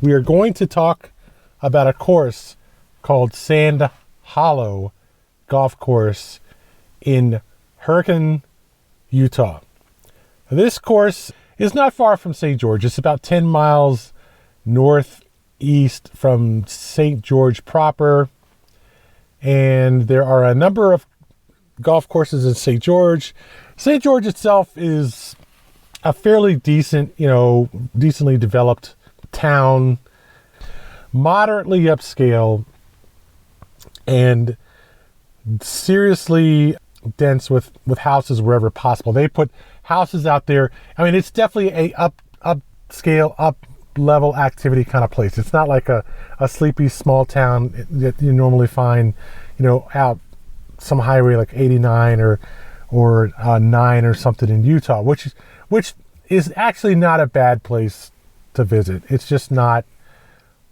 we are going to talk about a course called Sand Hollow Golf Course in Hurrican, Utah. This course is not far from St. George. It's about 10 miles northeast from St. George proper. And there are a number of golf courses in St. George. St. George itself is a fairly decent, decently developed town, moderately upscale, and seriously dense with houses wherever possible. They put houses out there. I mean, it's definitely a upscale, up-level activity kind of place. It's not like a sleepy small town that you normally find, out some highway like 89 or 9 or something in Utah, which is actually not a bad place to visit. It's just not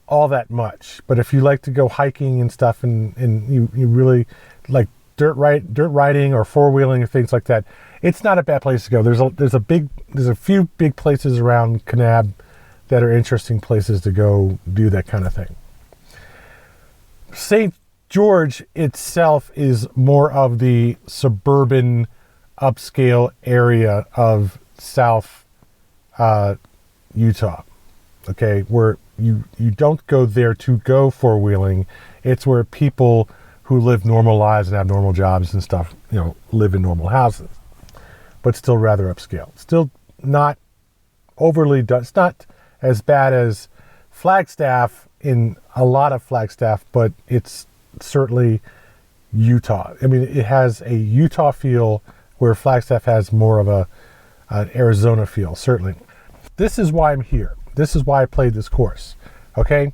all that much. But if you like to go hiking and stuff, and you really like dirt riding or four-wheeling and things like that, it's not a bad place to go. There's a few big places around Kanab that are interesting places to go do that kind of thing. St. George itself is more of the suburban upscale area of South Utah, okay, where you don't go there to go four-wheeling. It's where people who live normal lives and have normal jobs and stuff, live in normal houses, but still rather upscale. Still not overly done. It's not as bad as Flagstaff in a lot of Flagstaff, but it's certainly Utah. I mean, it has a Utah feel where Flagstaff has more of an Arizona feel, certainly. This is why I'm here. This is why I played this course, okay?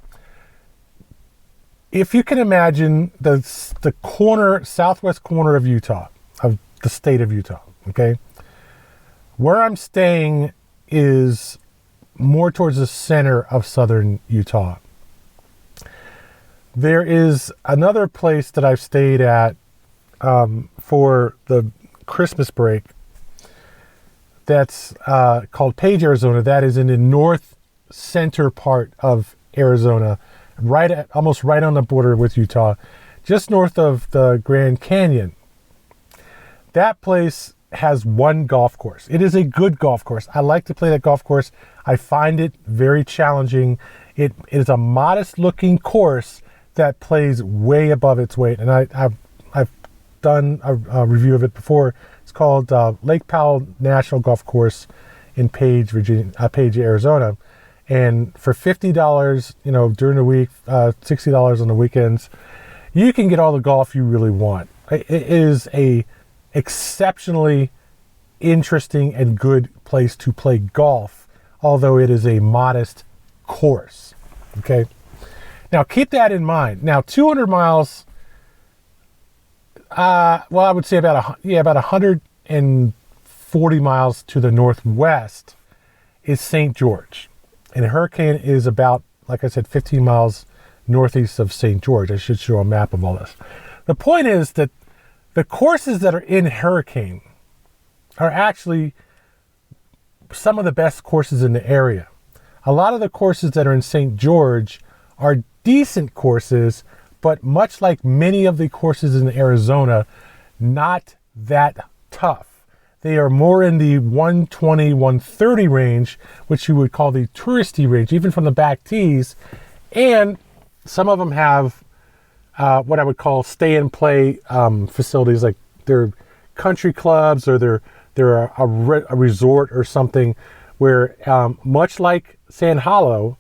If you can imagine the southwest corner of Utah, of the state of Utah, okay? Where I'm staying is more towards the center of southern Utah. There is another place that I've stayed at for the Christmas break that's called Page, Arizona. That is in the north center part of Arizona, almost right on the border with Utah, just north of the Grand Canyon. That place has one golf course. It is a good golf course. I like to play that golf course. I find it very challenging. It is a modest looking course that plays way above its weight. And I've done a review of it before. It's called Lake Powell National Golf Course in Page, Arizona. And for $50, during the week, $60 on the weekends, you can get all the golf you really want. It is a exceptionally interesting and good place to play golf, although it is a modest course. Okay. Now keep that in mind. Now 200 miles, I would say about 140 miles to the northwest is St. George. And Hurricane is about, like I said, 15 miles northeast of St. George. I should show a map of all this. The point is that the courses that are in Hurricane are actually some of the best courses in the area. A lot of the courses that are in St. George are decent courses, but much like many of the courses in Arizona, not that tough. They are more in the 120, 130 range, which you would call the touristy range, even from the back tees. And some of them have what I would call stay and play facilities, like they're country clubs or they're a resort or something where, much like Sand Hollow,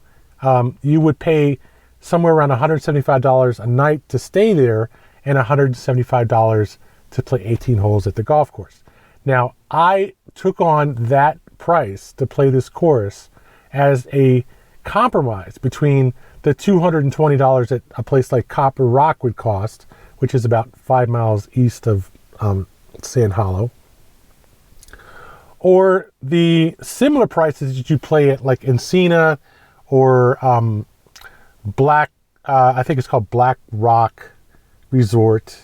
you would pay somewhere around $175 a night to stay there and $175 to play 18 holes at the golf course. Now, I took on that price to play this course as a compromise between the $220 that a place like Copper Rock would cost, which is about 5 miles east of Sand Hollow, or the similar prices that you play at like Encina or I think it's called Black Rock Resort,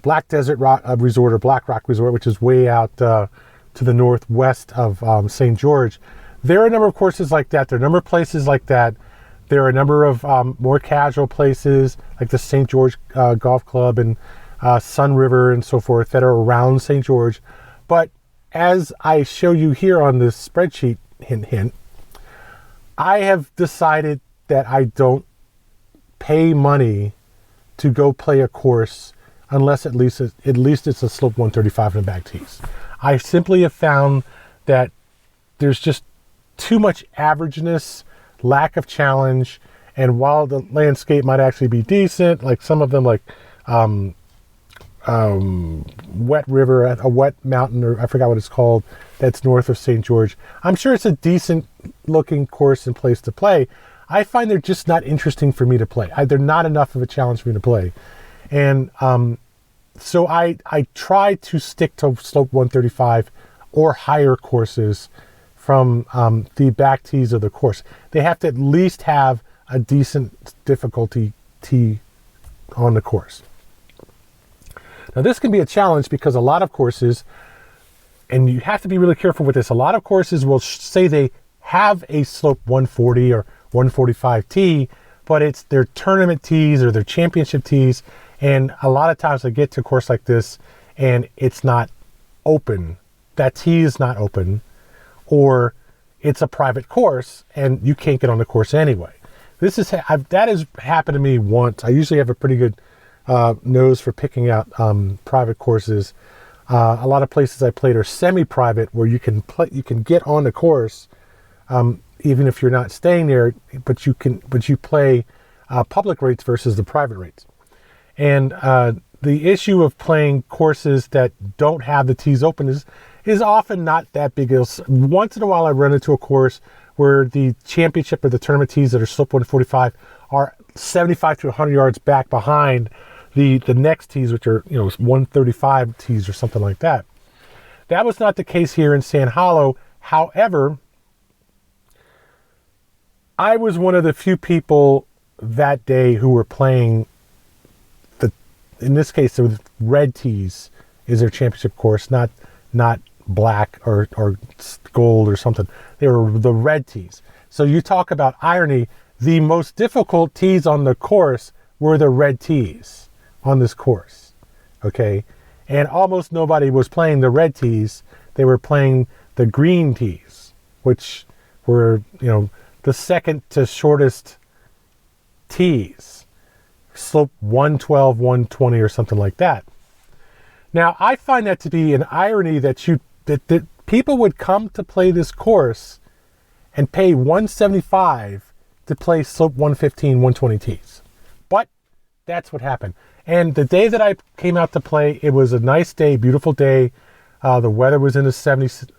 Black Desert Resort or Black Rock Resort, which is way out to the northwest of St. George. There are a number of courses like that. There are a number of places like that There are a number of more casual places like the St. George Golf Club and Sun River and so forth that are around St. George. But as I show you here on this spreadsheet, hint, hint, I have decided that I don't pay money to go play a course unless at least it's a slope 135 in the back tees. I simply have found that there's just too much averageness, lack of challenge, and while the landscape might actually be decent, like some of them, like Wet River, a wet mountain, or I forgot what it's called, that's north of St. George. I'm sure it's a decent looking course and place to play. I find they're just not interesting for me to play. They're not enough of a challenge for me to play. And so I try to stick to slope 135 or higher courses from the back tees of the course. They have to at least have a decent difficulty tee on the course. Now this can be a challenge because a lot of courses, and you have to be really careful with this, a lot of courses will say they have a slope 140 or 145 tee, but it's their tournament tees or their championship tees. And a lot of times I get to a course like this and it's not open. That tee is not open, or it's a private course and you can't get on the course anyway. That has happened to me once. I usually have a pretty good nose for picking out private courses. A lot of places I played are semi-private where you can get on the course even if you're not staying there, but you play public rates versus the private rates. And the issue of playing courses that don't have the tees open is often not that big. Once in a while I run into a course where the championship or the tournament tees that are slope 145 are 75 to 100 yards back behind the next tees, which are 135 tees or something like that. That was not the case here in Sand Hollow. However, I was one of the few people that day who were playing in this case, the red tees is their championship course, not black or gold or something. They were the red tees. So you talk about irony. The most difficult tees on the course were the red tees on this course. Okay. And almost nobody was playing the red tees. They were playing the green tees, which were, the second to shortest tees. Slope 112, 120 or something like that. Now, I find that to be an irony that people would come to play this course and pay $175 to play slope 115, 120 tees. But that's what happened. And the day that I came out to play, it was a nice day, beautiful day. The weather was in the 70s,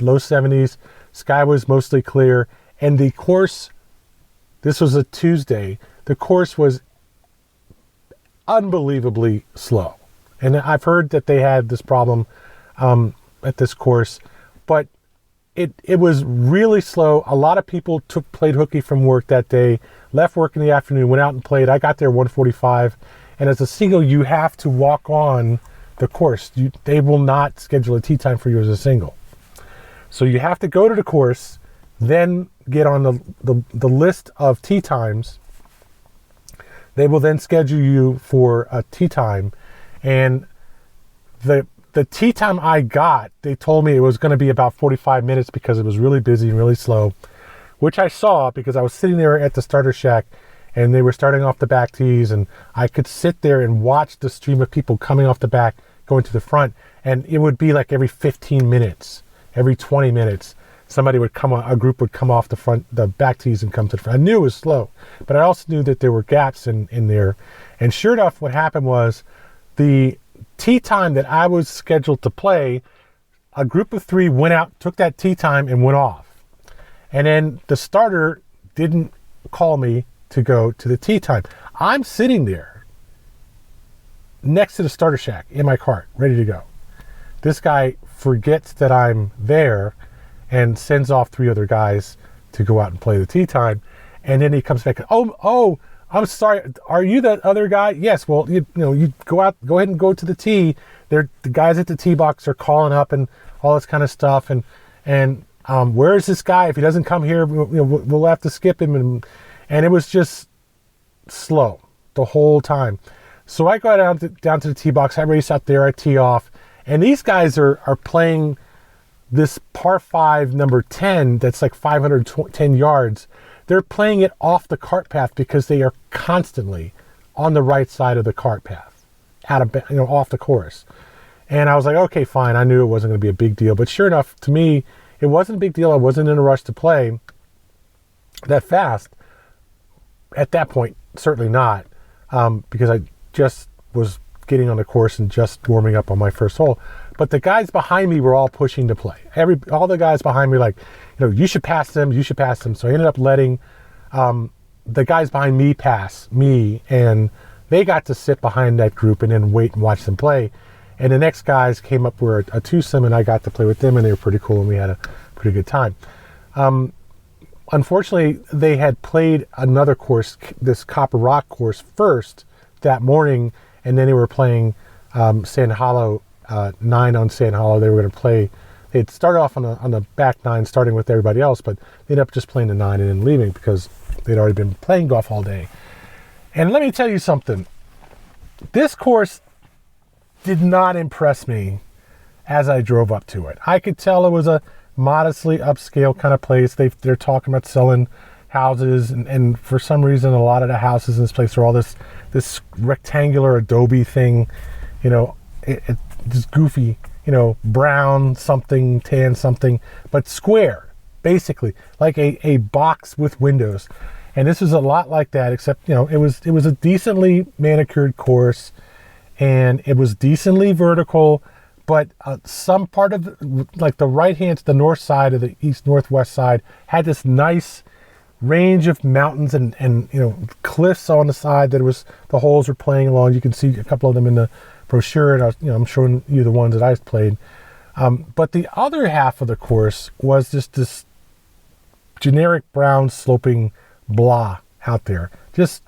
low 70s. Sky was mostly clear. And the course, this was a Tuesday, the course was unbelievably slow. And I've heard that they had this problem at this course, but it was really slow. A lot of people played hooky from work that day, left work in the afternoon, went out and played. I got there 1:45, and as a single, you have to walk on the course. They will not schedule a tee time for you as a single. So you have to go to the course, then get on the list of tee times. They will then schedule you for a tee time. And the tee time I got, they told me it was going to be about 45 minutes because it was really busy and really slow, which I saw because I was sitting there at the starter shack and they were starting off the back tees, and I could sit there and watch the stream of people coming off the back, going to the front, and it would be like every 15 minutes, every 20 minutes, a group would come off the back tees and come to the front. I knew it was slow, but I also knew that there were gaps in there. And sure enough, what happened was the tee time that I was scheduled to play, a group of 3 went out, took that tee time and went off. And then the starter didn't call me to go to the tee time. I'm sitting there next to the starter shack in my cart, ready to go. This guy forgets that I'm there and sends off 3 other guys to go out and play the tee time. And then he comes back, oh, I'm sorry, are you that other guy? Yes, well, you go ahead and go to the tee. The guys at the tee box are calling up and all this kind of stuff. And where is this guy? If he doesn't come here, we'll have to skip him. And it was just slow the whole time. So I go down to the tee box. I race out there. I tee off. And these guys are playing this par 5 number 10 that's like 510 yards. They're playing it off the cart path because they are constantly on the right side of the cart path, off the course. And I was like, okay, fine. I knew it wasn't going to be a big deal. But sure enough, to me, it wasn't a big deal. I wasn't in a rush to play that fast. At that point, certainly not, because I just was getting on the course and just warming up on my first hole. But the guys behind me were all pushing to play. All the guys behind me were like, you should pass them, you should pass them. So I ended up letting the guys behind me pass me, and they got to sit behind that group and then wait and watch them play. And the next guys came up with a twosome, and I got to play with them, and they were pretty cool, and we had a pretty good time. Unfortunately, they had played another course, this Copper Rock course, first that morning, and then they were playing Sand Hollow, 9 on Sand Hollow. They were going to play. They'd start off on the back 9, starting with everybody else, but they ended up just playing the 9 and then leaving because they'd already been playing golf all day. And let me tell you something. This course did not impress me as I drove up to it. I could tell it was a modestly upscale kind of place. They're talking about selling houses, and for some reason, a lot of the houses in this place are all this rectangular adobe thing, just goofy, brown something, tan something, but square, basically, like a box with windows. And this was a lot like that, except, it was a decently manicured course, and it was decently vertical, but some part of the right hand to the north side of the east-northwest side had this nice range of mountains and cliffs on the side that the holes were playing along. You can see a couple of them in the brochure, and I'm showing you the ones that I played. But the other half of the course was just this generic brown sloping blah out there. Just,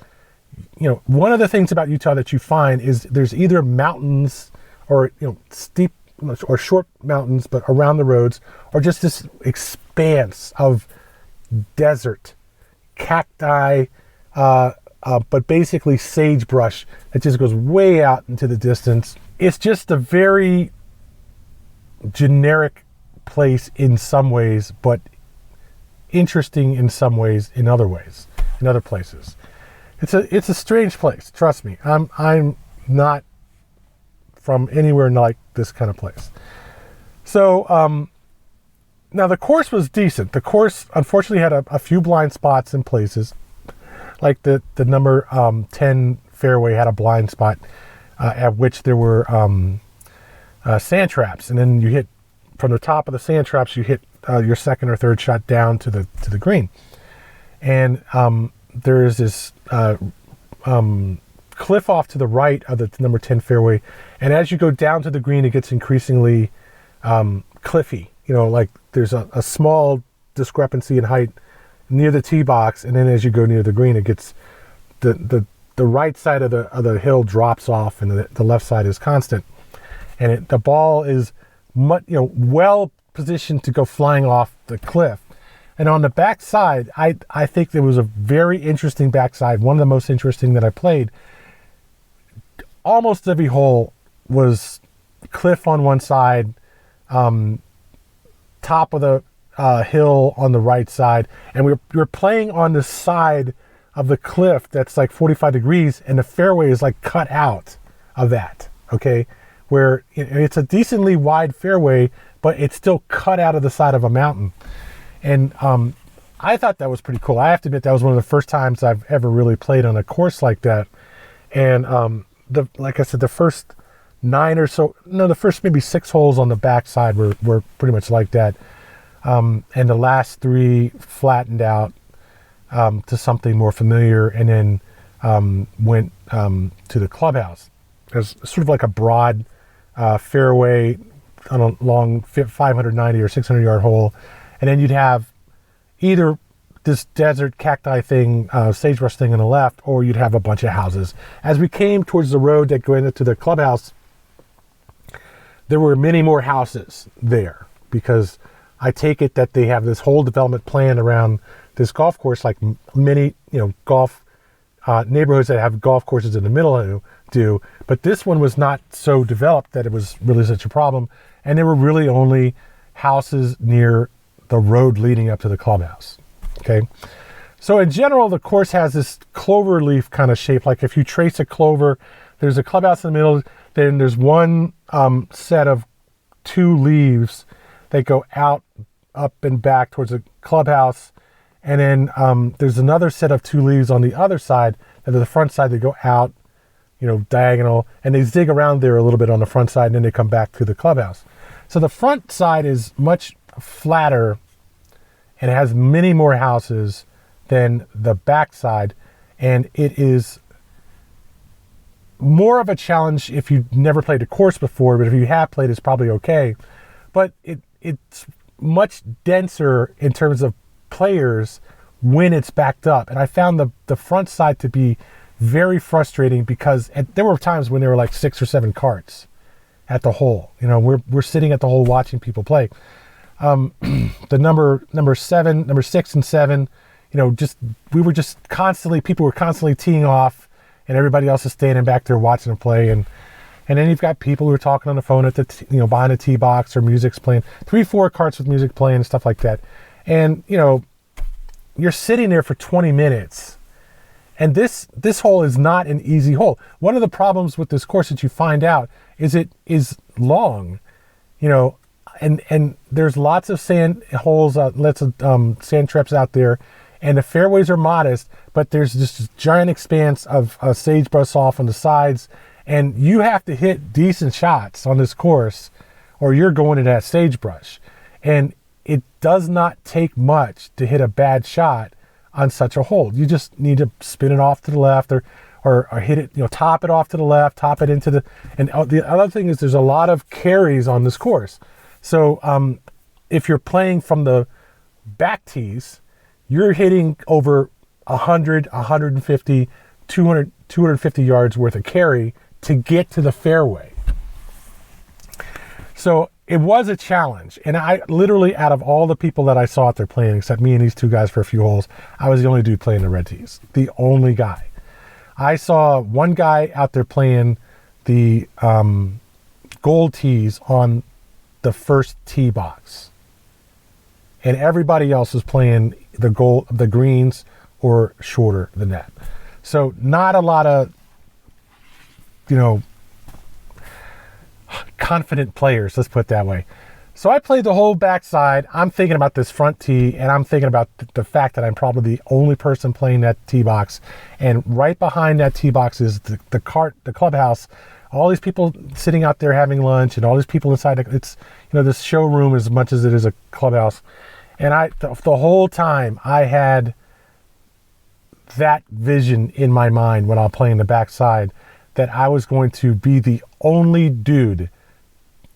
one of the things about Utah that you find is there's either mountains or, steep or short mountains, but around the roads, or just this expanse of desert, cacti, but basically sagebrush that just goes way out into the distance. It's just a very generic place in some ways, but interesting in some ways, in other places. It's a strange place. Trust me. I'm not from anywhere like this kind of place. So, now the course was decent. The course unfortunately had a few blind spots in places. Like the number 10 fairway had a blind spot at which there were sand traps, and then you hit from the top of the sand traps. You hit your second or third shot down to the green, and there is this cliff off to the right of the number 10 fairway, and as you go down to the green, it gets increasingly cliffy. Like there's a small discrepancy in height near the tee box, and then as you go near the green, it gets the right side of the hill drops off, and the left side is constant, and the ball is well positioned to go flying off the cliff. And on the back side, I think there was a very interesting backside, one of the most interesting that I played. Almost every hole was cliff on one side, top of the hill on the right side, and we were playing on the side of the cliff that's like 45 degrees, and the fairway is like cut out of that, okay? Where it's a decently wide fairway, but it's still cut out of the side of a mountain. And I thought that was pretty cool. I have to admit, that was one of the first times I've ever really played on a course like that. And like I said, the first 9 or so, no, the first maybe 6 holes on the backside were pretty much like that. And the last 3 flattened out to something more familiar, and then went to the clubhouse. There's sort of like a broad fairway on a long 590 or 600 yard hole. And then you'd have either this desert cacti thing, sagebrush thing on the left, or you'd have a bunch of houses. As we came towards the road that going into the clubhouse, there were many more houses there because I take it that they have this whole development plan around this golf course, like many, golf neighborhoods that have golf courses in the middle do. But this one was not so developed that it was really such a problem. And there were really only houses near the road leading up to the clubhouse. Okay. So in general, the course has this clover leaf kind of shape. Like if you trace a clover, there's a clubhouse in the middle, then there's one set of 2 leaves that go out, up and back towards the clubhouse. And then there's another set of 2 leaves on the other side, and the front side, they go out, diagonal, and they zig around there a little bit on the front side, and then they come back to the clubhouse. So the front side is much flatter, and it has many more houses than the back side, and it is more of a challenge if you've never played a course before, but if you have played, it's probably okay. But it's much denser in terms of players when it's backed up. And I found the front side to be very frustrating because there were times when there were like 6 or 7 carts at the hole. We're sitting at the hole watching people play. The number 6 and 7, people were constantly teeing off, and everybody else is standing back there watching them play. And then you've got people who are talking on the phone at the, behind the tee box, or music's playing, 3-4 carts with music playing and stuff like that. And, you're sitting there for 20 minutes, and this hole is not an easy hole. One of the problems with this course that you find out is it is long, and there's lots of sand holes, lots of sand traps out there, and the fairways are modest, but there's this giant expanse of sagebrush off on the sides, and you have to hit decent shots on this course or you're going to that sagebrush. And it does not take much to hit a bad shot on such a hole. You just need to spin it off to the left or hit it, top it off to the left, top it into the, and the other thing is there's a lot of carries on this course. So if you're playing from the back tees, you're hitting over 100, 150, 200, 250 yards worth of carry to get to the fairway. So it was a challenge. And I literally, out of all the people that I saw out there playing, except me and these 2 guys for a few holes, I was the only dude playing the red tees. The only guy. I saw one guy out there playing the gold tees on the first tee box. And everybody else was playing the greens or shorter than that. So not a lot of, confident players, let's put it that way. So I played the whole backside. I'm thinking about this front tee, and I'm thinking about the fact that I'm probably the only person playing that tee box. And right behind that tee box is the clubhouse. All these people sitting out there having lunch, and all these people inside. It's this showroom as much as it is a clubhouse. And the whole time I had that vision in my mind when I'm playing the backside, that I was going to be the only dude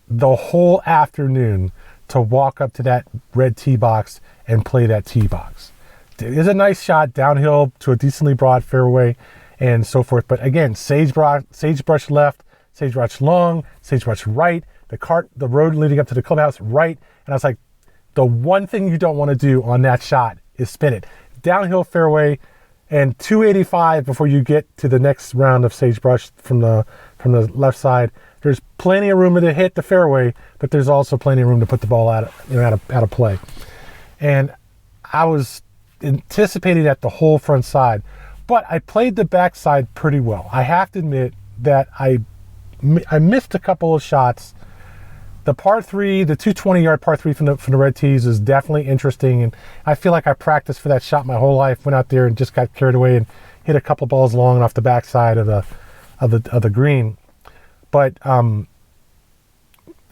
the whole afternoon to walk up to that red tee box and play that tee box. It is a nice shot downhill to a decently broad fairway and so forth. But again, sagebrush left, sagebrush long, sagebrush right, the road leading up to the clubhouse right. And I was like, the one thing you don't want to do on that shot is spin it. Downhill fairway and 285 before you get to the next round of sagebrush from the left side. There's plenty of room to hit the fairway, but there's also plenty of room to put the ball out of play. And I was anticipating that the whole front side, but I played the backside pretty well. I have to admit that I missed a couple of shots. The par 3, the 220-yard par 3 from the red tees is definitely interesting, and I feel like I practiced for that shot my whole life. Went out there and just got carried away and hit a couple balls long off the backside of the green. But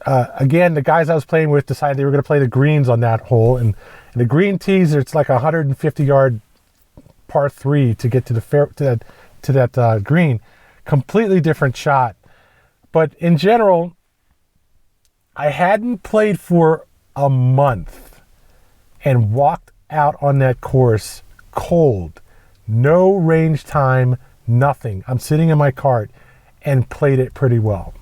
again, the guys I was playing with decided they were going to play the greens on that hole, and the green tees, it's like a 150-yard par 3 to get to that green. Completely different shot, but in general, I hadn't played for a month and walked out on that course cold, no range time, nothing. I'm sitting in my cart and played it pretty well.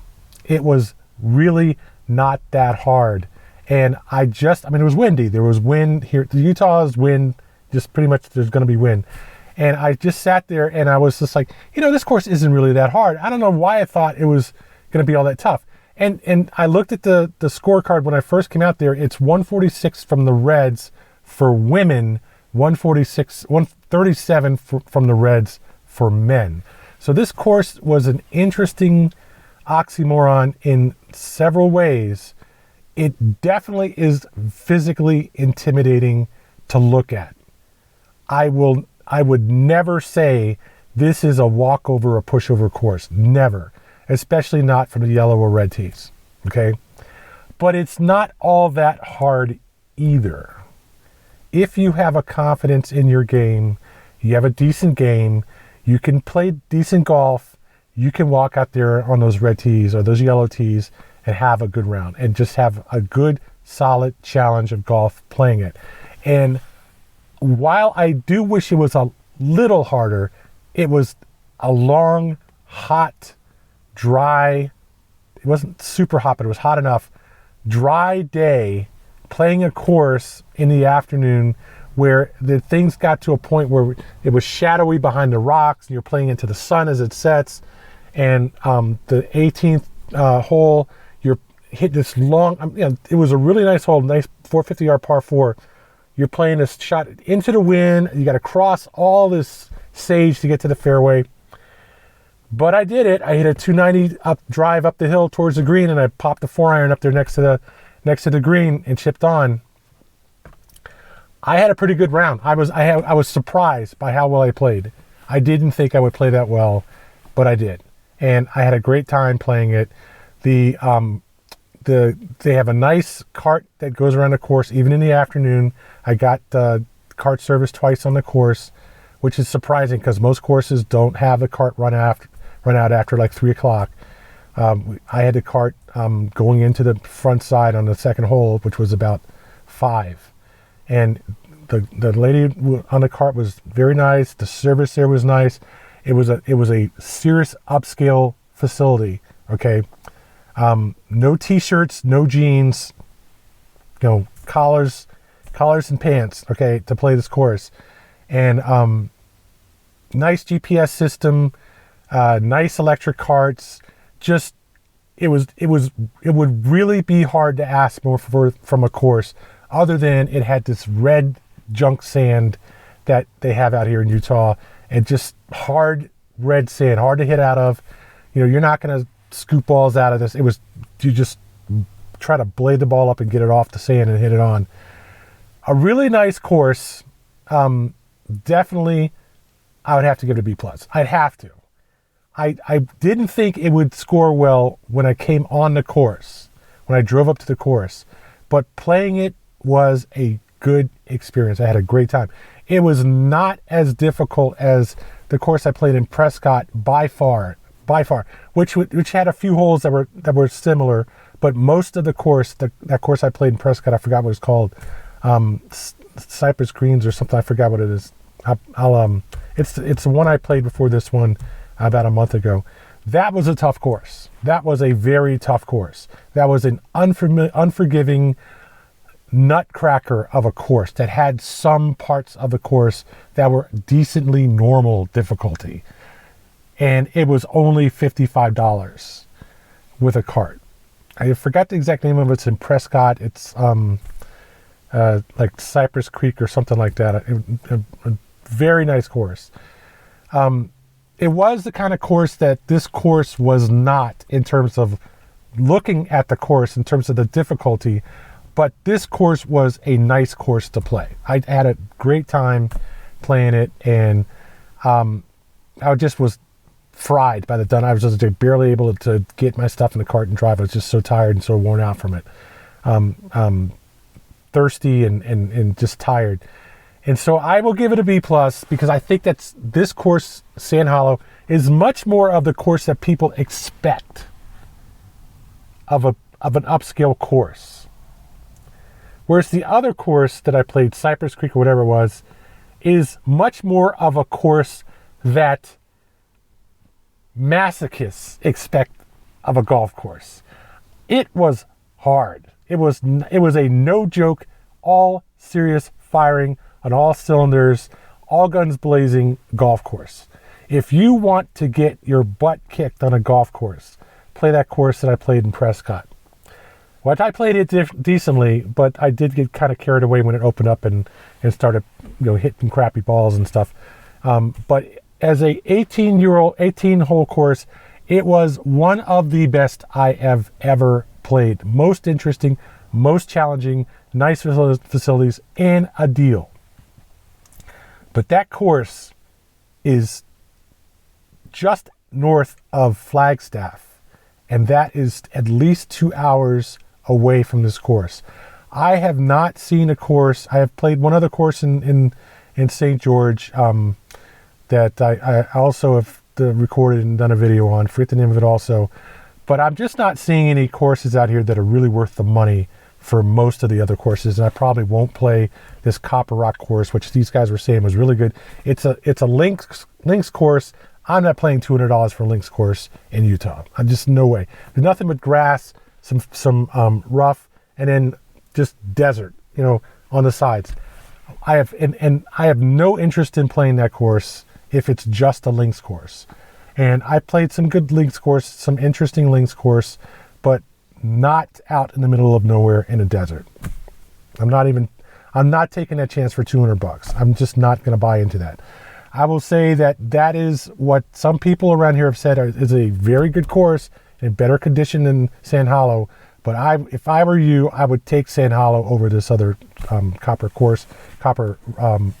It was really not that hard. And I mean, it was windy. There was wind here. Utah's wind, just pretty much there's going to be wind. And I just sat there and I was just like, this course isn't really that hard. I don't know why I thought it was going to be all that tough. And I looked at the scorecard when I first came out there. It's 146 from the Reds for women, 137 from the Reds for men. So this course was an interesting oxymoron in several ways. It definitely is physically intimidating to look at. I would never say this is a walkover or pushover course. Never. Especially not from the yellow or red tees. Okay? But it's not all that hard either. If you have a confidence in your game, you have a decent game, you can play decent golf, you can walk out there on those red tees or those yellow tees and have a good round and just have a good, solid challenge of golf playing it. And while I do wish it was a little harder, it was a long, hot, dry, it wasn't super hot, but it was hot enough, dry day playing a course in the afternoon where the things got to a point where it was shadowy behind the rocks and you're playing into the sun as it sets. And the 18th hole, you're hit this long, it was a really nice hole, nice 450-yard par 4. You're playing this shot into the wind. You got to cross all this sage to get to the fairway. But I did it. I hit a 290 drive up the hill towards the green, and I popped the 4-iron up there next to the green and chipped on. I had a pretty good round. I was surprised by how well I played. I didn't think I would play that well, but I did, and I had a great time playing it. They have a nice cart that goes around the course even in the afternoon. I got cart service twice on the course, which is surprising because most courses don't have the cart run out after like 3 o'clock. I had the cart going into the front side on the second hole, which was about 5. And the lady on the cart was very nice. The service there was nice. It was a serious upscale facility. Okay. No t-shirts, no jeans, collars and pants, okay, to play this course. And nice GPS system, nice electric carts. Just it would really be hard to ask more from a course other than it had this red junk sand that they have out here in Utah, and just hard red sand, hard to hit out of. You're not going to scoop balls out of this. You just try to blade the ball up and get it off the sand and hit it on. A really nice course. Definitely, I would have to give it a B+. I'd have to. I didn't think it would score well when I came on the course, when I drove up to the course, but playing it was a good experience. I had a great time. It was not as difficult as the course I played in Prescott by far, which had a few holes that were similar, but most of the course, that course I played in Prescott, I forgot what it's called, Cypress Greens or something. I forgot what it is. It's the one I played before this one about a month ago. That was a tough course. That was a very tough course. That was an unforgiving nutcracker of a course that had some parts of the course that were decently normal difficulty. And it was only $55 with a cart. I forgot the exact name of it. It's in Prescott. It's like Cypress Creek or something like that. A very nice course. It was the kind of course that this course was not in terms of looking at the course, in terms of the difficulty, but this course was a nice course to play. I had a great time playing it, and I just was fried by the done. I was just barely able to get my stuff in the cart and drive. I was just so tired and so worn out from it. Thirsty and just tired. And so I will give it a B+, because I think this course, Sand Hollow, is much more of the course that people expect of an upscale course. Whereas the other course that I played, Cypress Creek or whatever it was, is much more of a course that masochists expect of a golf course. It was hard. It was a no joke, all serious firing on all cylinders, all guns blazing golf course. If you want to get your butt kicked on a golf course, play that course that I played in Prescott. Well, I played it decently, but I did get kind of carried away when it opened up and started, hitting crappy balls and stuff. But as a 18-hole course, it was one of the best I have ever played. Most interesting, most challenging, nice facilities, and a deal. But that course is just north of Flagstaff, and that is at least 2 hours away from this course. I have not seen a course. I have played one other course in St. George that I also have recorded and done a video on. Forget the name of it also. But I'm just not seeing any courses out here that are really worth the money for most of the other courses. And I probably won't play this Copper Rock course, which these guys were saying was really good. It's a links course. I'm not paying $200 for a links course in Utah. I'm just no way. There's nothing but grass, some rough, and then just desert, on the sides. I have no interest in playing that course if it's just a links course. And I played some good links course, some interesting links course, but not out in the middle of nowhere in a desert. I'm not taking that chance for $200. I'm just not going to buy into that. I will say that is what some people around here have said is a very good course in better condition than Sand Hollow. But if I were you, I would take Sand Hollow over this other copper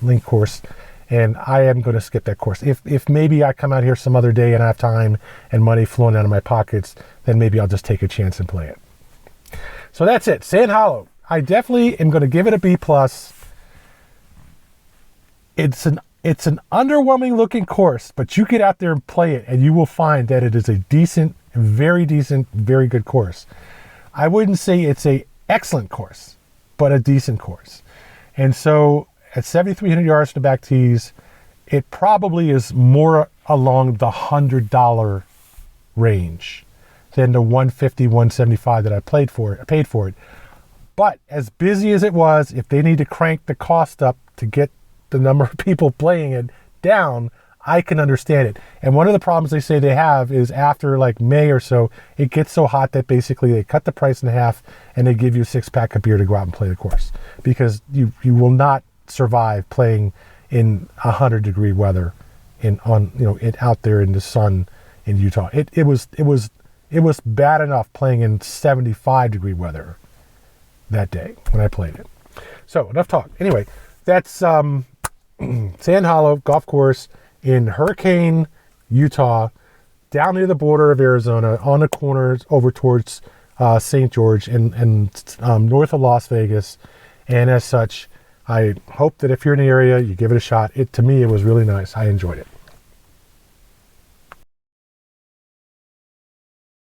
link course. And I am going to skip that course. If maybe I come out here some other day and I have time and money flowing out of my pockets, then maybe I'll just take a chance and play it. So that's it. Sand Hollow. I definitely am going to give it a B+. It's an underwhelming looking course, but you get out there and play it and you will find that it is a decent, very good course. I wouldn't say it's a excellent course, but a decent course. And so at 7,300 yards to the back tees, it probably is more along the $100 range than the $150, $175 that I paid for it. But as busy as it was, if they need to crank the cost up to get the number of people playing it down, I can understand it. And one of the problems they say they have is after like May or so, it gets so hot that basically they cut the price in half and they give you a 6-pack of beer to go out and play the course, because you will not survive playing in 100-degree weather out there in the sun in Utah. It was bad enough playing in 75-degree weather that day when I played it. So enough talk. Anyway, that's Sand Hollow golf course in Hurricane, Utah, down near the border of Arizona, on the corners over towards St. George and north of Las Vegas. And as such, I hope that if you're in the area, you give it a shot. To me, it was really nice. I enjoyed it.